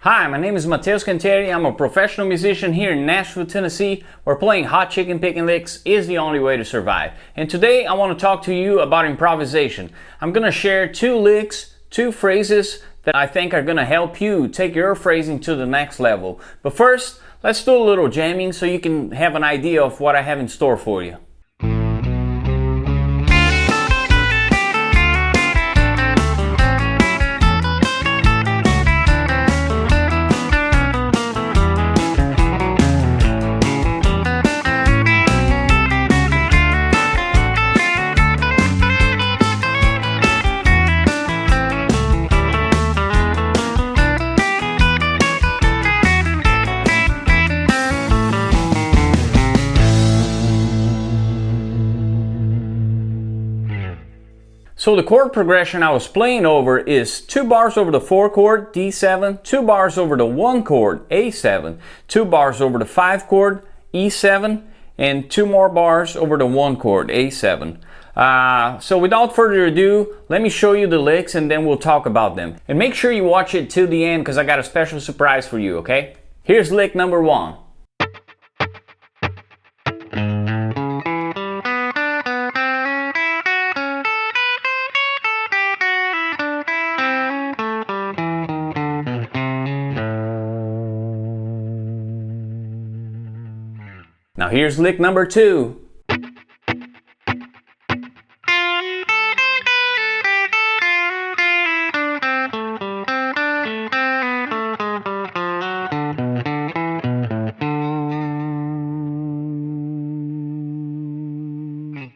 Hi, my name is Mateus Canteri. I'm a professional musician here in Nashville, Tennessee, where playing hot chicken picking licks is the only way to survive. And today I want to talk to you about improvisation. I'm going to share two licks, two phrases that I think are going to help you take your phrasing to the next level. But first, let's do a little jamming so you can have an idea of what I have in store for you. So the chord progression I was playing over is 2 bars over the 4 chord, D7, 2 bars over the 1 chord, A7, 2 bars over the 5 chord, E7, and 2 more bars over the 1 chord, A7. So without further ado, let me show you the licks and then we'll talk about them. And make sure you watch it till the end because I got a special surprise for you, okay? Here's lick number 1. Now here's lick number 2.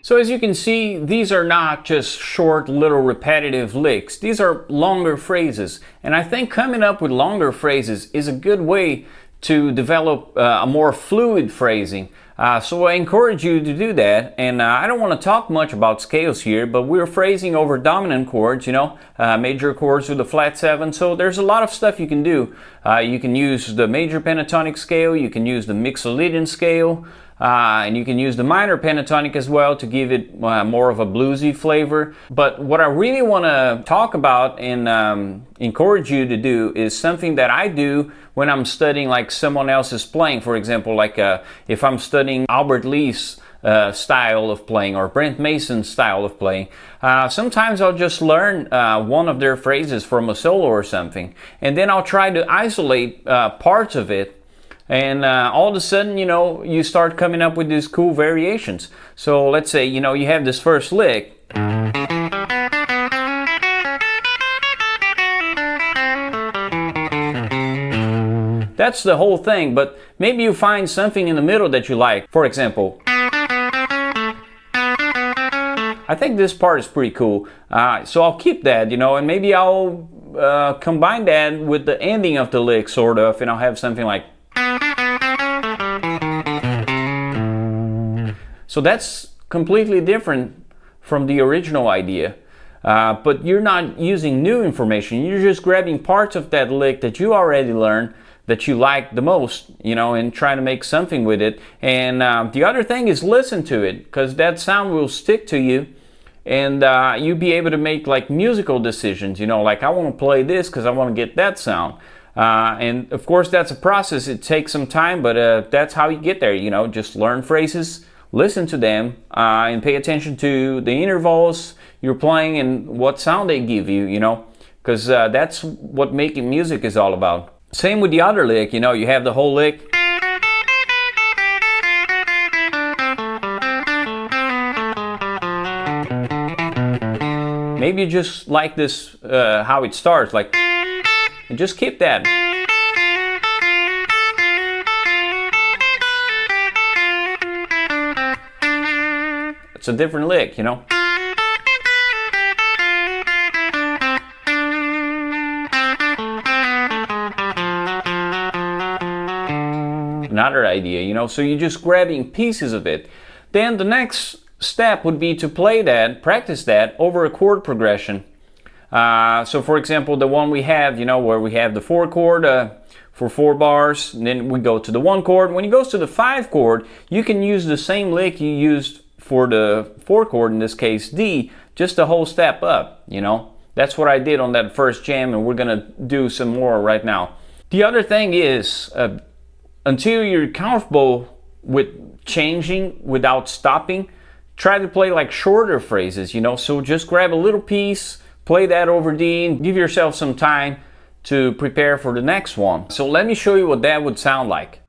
So as you can see, these are not just short little repetitive licks. These are longer phrases. And I think coming up with longer phrases is a good way to develop a more fluid phrasing. So I encourage you to do that. And I don't want to talk much about scales here, but we're phrasing over dominant chords, major chords with a flat 7. So there's a lot of stuff you can do. You can use the major pentatonic scale, you can use the mixolydian scale, and you can use the minor pentatonic as well to give it more of a bluesy flavor. But what I really want to talk about and encourage you to do is something that I do when I'm studying like someone else is playing. For example, like if I'm studying Albert Lee's style of playing or Brent Mason's style of playing, sometimes I'll just learn one of their phrases from a solo or something, and then I'll try to isolate parts of it. And all of a sudden, you start coming up with these cool variations. So let's say, you have this first lick. That's the whole thing, but maybe you find something in the middle that you like. For example, I think this part is pretty cool. So I'll keep that, and maybe I'll combine that with the ending of the lick, sort of, and I'll have something like. So that's completely different from the original idea, but you're not using new information. You're just grabbing parts of that lick that you already learned that you like the most, and trying to make something with it. And the other thing is listen to it, because that sound will stick to you, and you'll be able to make like musical decisions, like I want to play this because I want to get that sound. And of course that's a process. It takes some time, but that's how you get there. Just learn phrases, listen to them, and pay attention to the intervals you're playing and what sound they give you, because that's what making music is all about. Same with the other lick, you have the whole lick. Maybe you just like this, how it starts, like, and just keep that. It's a different lick, Another idea, so you're just grabbing pieces of it. Then the next step would be to play that, practice that over a chord progression. So for example, the one we have, where we have the 4 chord for 4 bars, and then we go to the 1 chord. When it goes to the 5 chord, you can use the same lick you used for the 4 chord, in this case D, just a whole step up, That's what I did on that first jam, and we're gonna do some more right now. The other thing is, until you're comfortable with changing without stopping, try to play like shorter phrases, you know. So just grab a little piece, play that over D, and give yourself some time to prepare for the next one. So let me show you what that would sound like.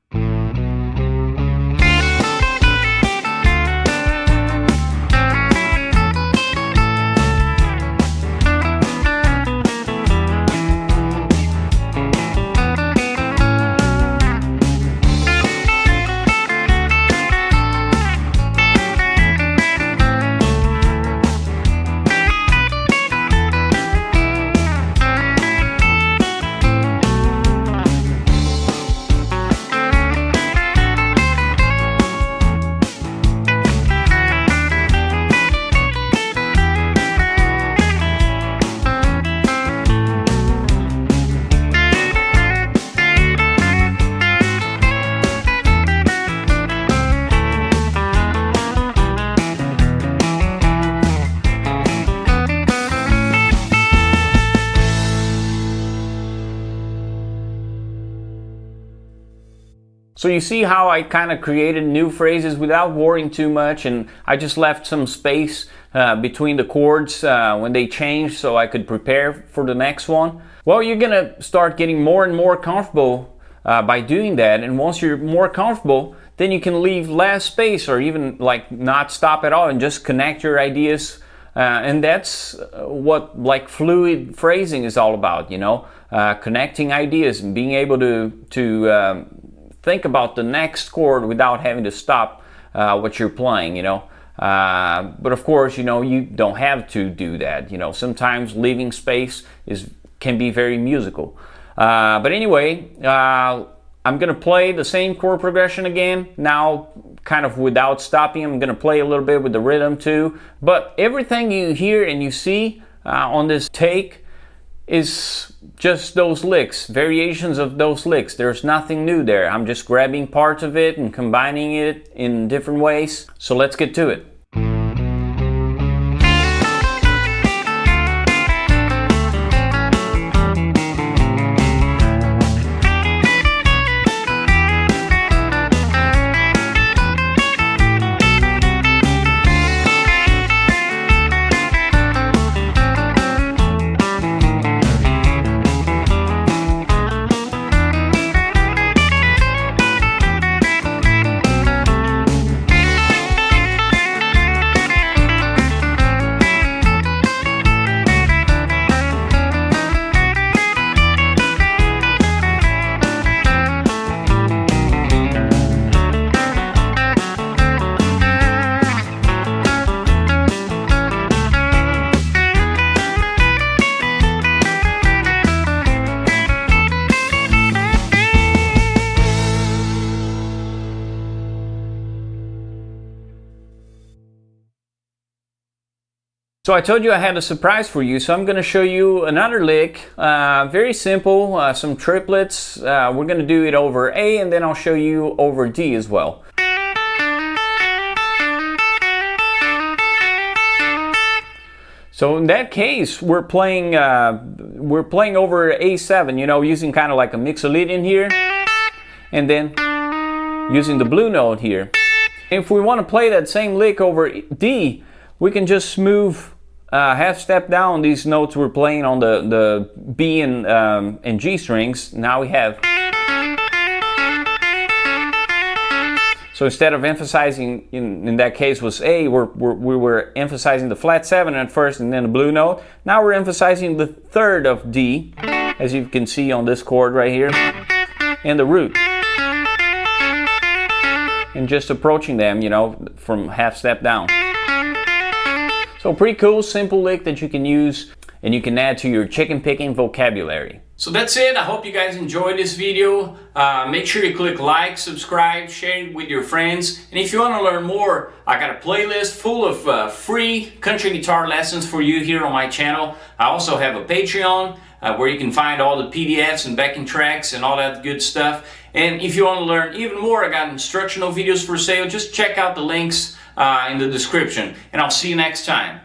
So you see how I kind of created new phrases without worrying too much, and I just left some space between the chords when they changed so I could prepare for the next one. Well, you're gonna start getting more and more comfortable by doing that, and once you're more comfortable, then you can leave less space or even like not stop at all and just connect your ideas. And that's what like fluid phrasing is all about, you know, connecting ideas and being able to think about the next chord without having to stop what you're playing, you know. But of course, you know, you don't have to do that, you know. Sometimes leaving space can be very musical. But anyway, I'm gonna play the same chord progression again, now kind of without stopping. I'm gonna play a little bit with the rhythm too. But everything you hear and you see on this take is just those licks, variations of those licks. There's nothing new there. I'm just grabbing parts of it and combining it in different ways. So let's get to it. So I told you I had a surprise for you, so I'm going to show you another lick, very simple, some triplets. We're going to do it over A, and then I'll show you over D as well. So in that case, we're playing over A7, you know, using kind of like a mixolydian here, and then using the blue note here. If we want to play that same lick over D, we can just move half step down these notes we're playing on the B and G strings. Now we have. So instead of emphasizing, in that case was A, we were emphasizing the flat 7 at first and then the blue note. Now we're emphasizing the third of D, as you can see on this chord right here, and the root. And just approaching them, you know, from half step down. So pretty cool, simple lick that you can use and you can add to your chicken picking vocabulary. So that's it. I hope you guys enjoyed this video. Make sure you click like, subscribe, share it with your friends. And if you want to learn more, I got a playlist full of free country guitar lessons for you here on my channel. I also have a Patreon where you can find all the PDFs and backing tracks and all that good stuff. And if you want to learn even more, I got instructional videos for sale. Just check out the links in the description. And I'll see you next time.